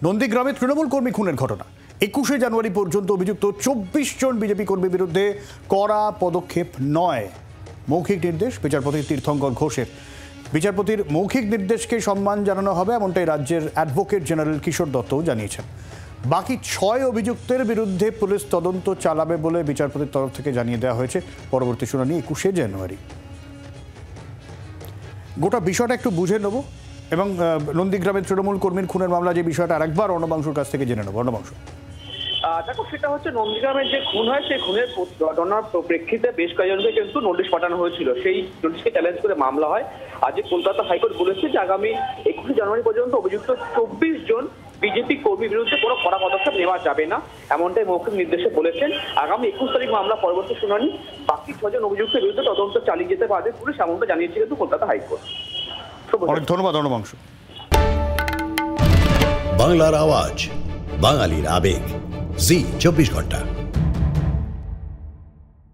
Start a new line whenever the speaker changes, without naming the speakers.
নন্দীগ্রামে তৃণমূল কর্মী খুনের ঘটনা ২১শে জানুয়ারি পর্যন্ত অভিযুক্ত ২৪ জন বিজেপি কর্মীর বিরুদ্ধে কড়া পদক্ষেপ নয়, মৌখিক নির্দেশ বিচারপতি তীর্থঙ্কর ঘোষের। বিচারপতির মৌখিক নির্দেশকে সম্মান জানানো হবে, এমনটাই রাজ্যের অ্যাডভোকেট জেনারেল কিশোর দত্তও জানিয়েছেন। বাকি ৬ অভিযুক্তের বিরুদ্ধে পুলিশ তদন্ত চালাবে বলে বিচারপতির তরফ থেকে জানিয়ে দেওয়া হয়েছে। পরবর্তী শুনানি ২১শে জানুয়ারি। গোটা বিষয়টা একটু বুঝে নেব এবং নন্দীগ্রামের তৃণমূল কর্মীর খুনের মামলা যে বিষয়টা আরেকবার অর্ণবাংশুর কাছ থেকে জেনে নেব। অর্ণবাংশু,
দেখো, সেটা হচ্ছে নন্দীগ্রামের যে খুন হয় সেই খুনের ঘটনার প্রেক্ষিতে বেশ কয়েকজনকে কিন্তু নোটিশ পাঠানো হয়েছিল। সেই নোটিশকে চ্যালেঞ্জ করে মামলা হয়। আজ কলকাতা হাইকোর্ট বলেছে যে আগামী ২১শে জানুয়ারি পর্যন্ত অভিযুক্ত ২৪ জন বিজেপি কর্মীর বিরুদ্ধে কোনো কড়া পদক্ষেপ নেওয়া যাবে না, এমনটাই মৌখিক নির্দেশে বলেছেন। আগামী ২১ তারিখ মামলা পরবর্তী শুনানি। বাকি ৬ জন অভিযুক্তের বিরুদ্ধে তদন্ত চালিয়ে যেতে পারবে পুলিশ, এমনটা জানিয়েছে কিন্তু কলকাতা হাইকোর্ট।
অনেক ধন্যবাদ অর্ণবাংশু।
বাংলার আওয়াজ, বাঙালির আবেগ, জি ২৪ ঘন্টা।